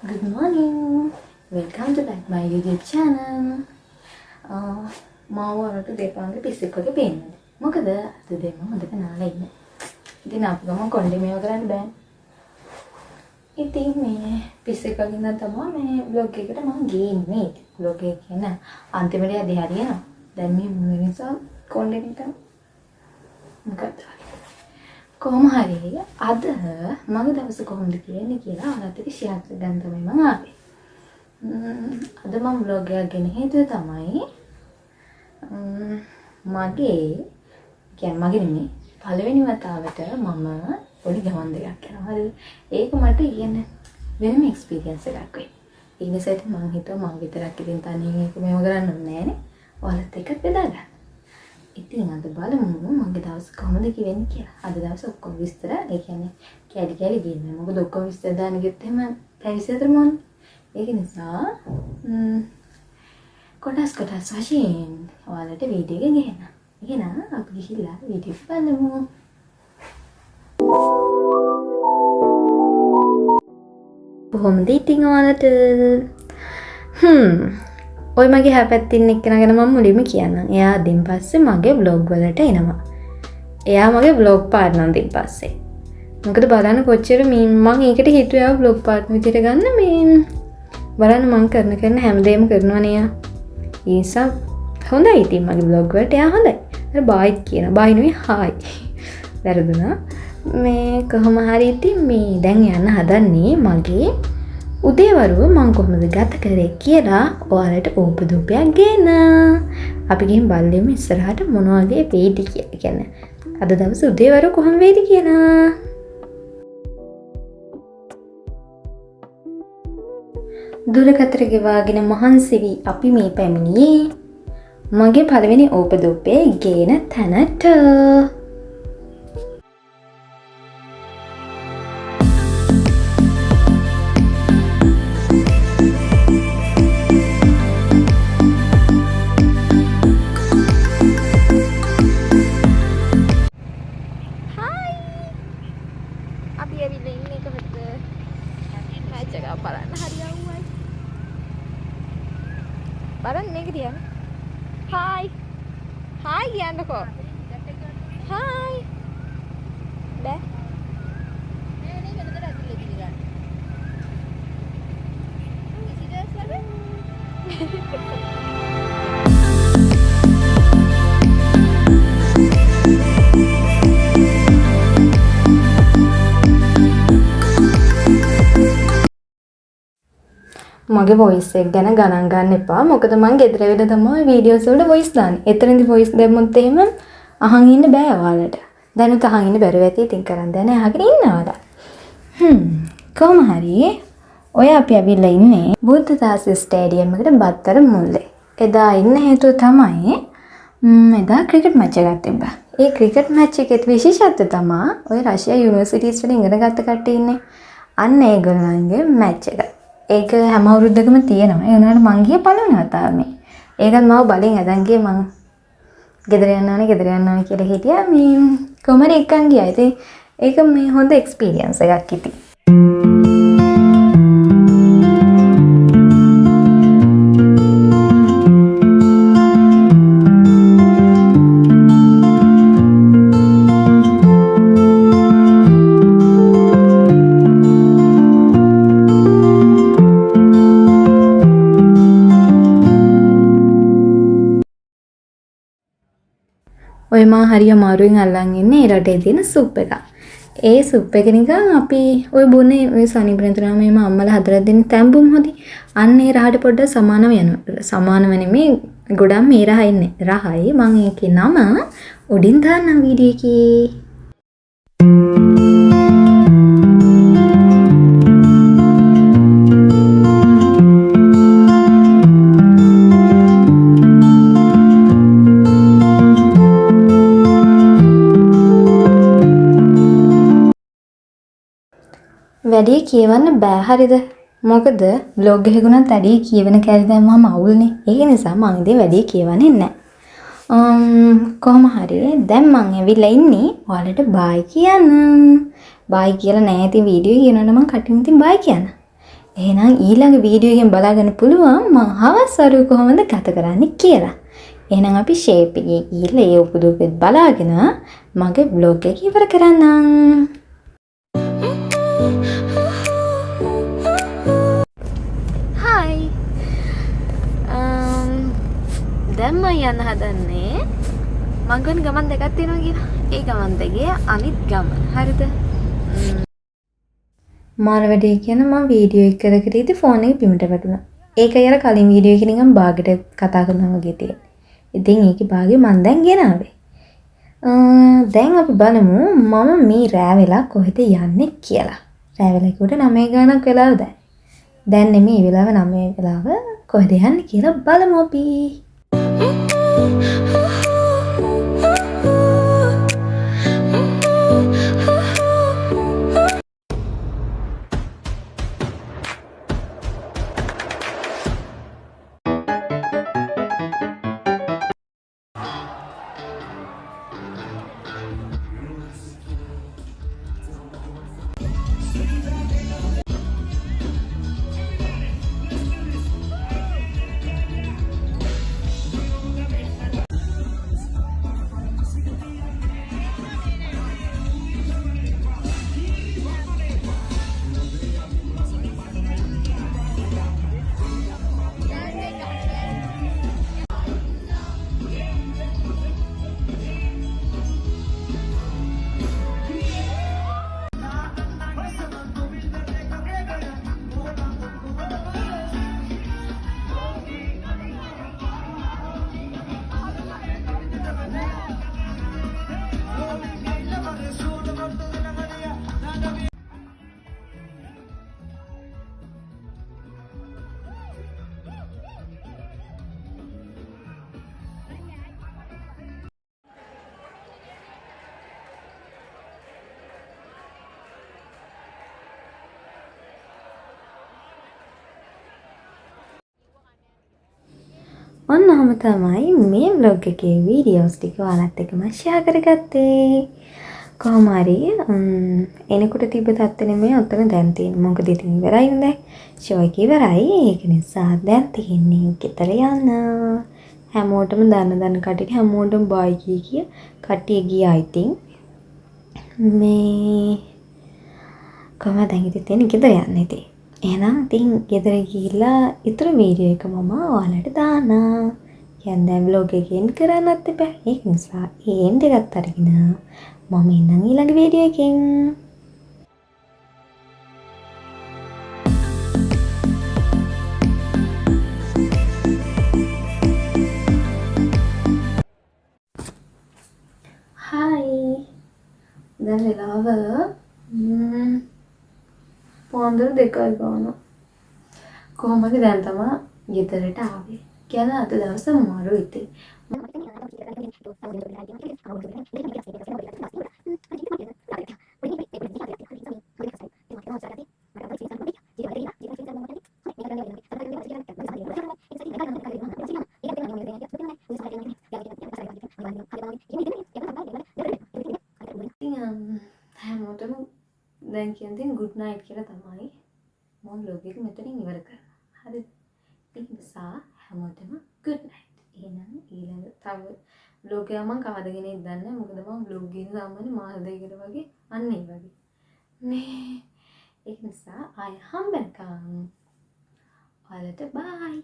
Good morning. Welcome to back my YouTube channel. මාව වලට දෙපාංගෙ පිස්සෙක් වගේ පේන්නේ. මොකද අද දෙන්න හොඳට නාලා ඉන්නේ. ඉතින් අපි ගම කොණ්ඩේ මේව කරන්න බෑ. ඉතින් මේ පිස්සෙක් වගේ නම් තමයි මේ vlog එකට මම ගේන්නේ. vlog එක කියන අන්තිමට යදී හරියනවා. දැන් මේ මිනිසා කොණ්ඩේ නිකන් මොකක්ද? කොහොම හරි අද මගේ දවස කොහොමද කියන්නේ කියලා ඔයාලට ෂෙයා කරගන්න තමයි මම ආවේ. අද මම vlog එකක් ගෙන හේතුව තමයි මගේ නෙමෙයි පළවෙනි වතාවට මම පොඩි ගමන් දෙකක් යනවා. හරිද? ඒක මට කියන වෙනම එක්ස්පීරියන්ස් එකක් වෙයි. ඒ නිසා මම හිතුවා මම විතරක් ඉතින් තනියෙන් ඒක මේව කරන්න ඕනේ නෑනේ. ඔයාලත් එක්ක බෙදා ගන්න. ඉතින් අද බලමු මගේ දවස් කොහොමද වෙන්නේ කියලා. අද දවස් ඔක්කොම විස්තර ඒ කියන්නේ කැඩි කැඩි ගියන්නේ. මොකද ඔක්කොම විස්තර දාන්න ගියොත් එහෙම පැය 24ම ඕනේ. ඒක නිසා කොටස් වශයෙන් ඔයාලට වීඩියෝ එක ගෙන්න. එහෙනම් අපි ගිහිල්ලා වීඩියෝ එක බලමු. කොහොමද ඉතින් ඔයාලට ඔය මගේ හැපැත්තින් එක්කෙනා ගැන මම මුලින්ම කියන්නම්. එයා දින් පස්සේ මගේ vlog වලට එනවා. එයා මගේ vlog partner දින් පස්සේ. මොකද බලන්න කොච්චර මම ඒකට හිතුවා vlog partner විදියට ගන්න මේ බලන්න මම කරන හැමදේම කරනවනේ එයා. ඒ නිසා හොඳයි ඉතින් මගේ vlog වලට එයා හොඳයි. අර බායිත් කියන. බායි නෙවෙයි හායි. වැරදුනා. මේ කොහොම හරි ඉතින් මේ දැන් යන්න හදන්නේ මගේ උදේවරුව මම කොහොමද ගත කරේ කියලා ඔයාලට ඕපදූපයක් ගේන. අපි ගිහින් බලමු ඉස්සරහට මොන වගේ වේද කියලා. කියන්නේ අද දවසේ උදේවරුව කොහොම වේද කියලා. දුරකතර ගෙවාගෙන මහන්සි වී අපි මේ පැමිණියේ මගේ පළවෙනි ඕපදූපේ ගේන තැනට. බලන්න මේක තියන්න. හායි. හායි කියන්නකෝ. හායි. බෑ. මේ නේ වෙනදට ඇතුලේ ගිහින් ගන්න. ඉතින් ලැබෙ. මගේ වොයිස් එක ගැන ගණන් ගන්න එපා. මොකද මම ගෙදර වෙලා තමයි වීඩියෝස් වලට වොයිස් දාන්නේ. එතනදී වොයිස් දැම්මොත් එහෙම අහන් ඉන්න බෑ ඔයාලට. දැනුත් අහන් ඉන්න බැරුව ඇති. ඉතින් කරන් දැන අහගෙන ඉන්නවද? කොහොම හරි ඔය අපි ඇවිල්ලා ඉන්නේ බුද්ධදාස ස්ටේඩියම් එකට බත්තර මුල්ලේ. එදා ඉන්න හේතුව තමයි එදා ක්‍රිකට් මැච් එකක් තිබ්බා. ඒ ක්‍රිකට් මැච් එකේ විශේෂත්වය තමයි ඔය රෂ්‍යා යුනිවර්සිටිස් වලින් ඉගෙන ගත්ත කට්ටිය ඉන්නේ. අන්න ඒගොල්ලන්ගේ මැච් එක. ඒක හැම අවුරුද්දකම තියෙනවා. ඒ වුණාට මං ගියේ පළවෙනි වතාවේ. ඒකත් මම බලෙන් අදන් ගියේ මං ගෙදර යන්න ඕනේ කියලා හිටියා. මේ කොමර එකන් ගියා. ඉතින් ඒක මේ හොඳ එක්ස්පීරියන්ස් එකක් ඉතින්. ඔය මා හරි අමාරුවෙන් අල්ලන් ඉන්නේ ඒ රටේ තියෙන සුප් එක. ඒ සුප් එක නිකන් අපි ඔය බොන්නේ ඔය සනීප්‍රේන්තුරාම මේ අම්මලා හදලා දෙන තැඹුම් හොදි. අන්න ඒ රහට පොඩ්ඩක් සමානව යනවා. සමානව නෙමේ ගොඩක් මේ රහ ඉන්නේ. රහයි මම ඒකේ නම උඩින් දාන්න වීඩියෝ එකේ. වැඩි කියවන්න බෑ හරිද? මොකද vlog එකකුණත් වැඩි කියවන කැරි දැම්මම අවුල්නේ. ඒක නිසා මම ඉතින් වැඩි කියවන්නේ නැහැ. කොහොම හරි දැන් මම ඇවිල්ලා ඉන්නේ ඔයාලට බයි කියන්න. බයි කියලා නෑ ඉතින් වීඩියෝ කියනවනම් මම කටින් ඉතින් බයි කියන්න. එහෙනම් ඊළඟ වීඩියෝ එකෙන් බලාගන්න පුළුවන් මම හවස් වරුවේ කොහොමද ගත කරන්නේ කියලා. එහෙනම් අපි ෂේප් එකේ ගිහලා ඒ උපදූපෙත් බලාගෙන මගේ vlog එක ඉවර කරන්නම්. Hi. දැන් මම යන්න හදන්නේ මං ගමන් දෙකක් තියෙනවා කියලා. ඒ ගමන් දෙකේ අනිත් ගමන. හරිද? මාර වැඩේ කියන මම වීඩියෝ එක කර කර ඉඳි ෆෝන් එක බිමට වැටුණා. ඒකයි අර කලින් වීඩියෝ එකේ නිකන් බාගෙට කතා කරනවා වගේ තියෙන්නේ. ඉතින් ඒකේ බාගේ මං දැන් ගෙනාවේ. දැන් අපි බලමු මම මේ රෑ වෙලා කොහෙද යන්නේ කියලා. රෑ වෙලා කිව්වට 9 ගානක් වෙලාව දැන්. දැන් නෙමෙයි වෙලාව 9 වෙලාව කොහෙද යන්නේ කියලා බලමු අපි. ඔන්න ඔහම තමයි මේ vlog එකේ වීඩියෝස් ටික ඔයාලත් එක්ක මම share කරගත්තේ. කොහොම හරි එනකොට තිබ්බ තත්ත්වෙ නෙමෙයි ඔතන දැන් තියෙන්නේ. මොකද ඉතින් ඉවරයි නේද? ෂෝ එක ඉවරයි. ඒක නිසා දැන් තියෙන්නේ ගෙදර යන්න. හැමෝටම දන්න කට්ටියට හැමෝටම බයි කිය කට්ටිය ගියා ඉතින්. මේ කොහමද දැන් ඉතින් තියෙන්නේ ගෙදර යන්න ඉතින්. එහෙනම් ඉතින් ගෙදර ගිහිල්ලා ඊතර වීඩියෝ එක මම ඔයාලට දානවා. කියන්නේ දැන් vlog එක එන්ඩ් කරන්නත් එපා. ඒක නිසා ඒ එන්ඩ් එකත් අරගෙන මම එන්නම් ඊළඟ වීඩියෝ එකෙන්. හායි. දැන් වෙලාව පොන්දර 2යි ගාන. කොහොමද දැන් තමයි ගෙදරට ආවේ. කියලා අද දවස මාරු ඉතින්. හැමෝටම දැන් කියන්නේ good night කියලා තමයි මම vlog එක මෙතනින් ඉවර කරනවා. හරිද? ඒ නිසා හැමෝටම good night. එහෙනම් ඊළඟ තව vlog එක මම කවද ගෙනෙයිද දන්නේ නැහැ. මොකද මම vlog එක සාමාන්‍ය මාස දෙකකට වගේ අන්න ඒ වගේ. මේ ඒක නිසා ආය හම්බෙන්කම්. ඔයාලට bye.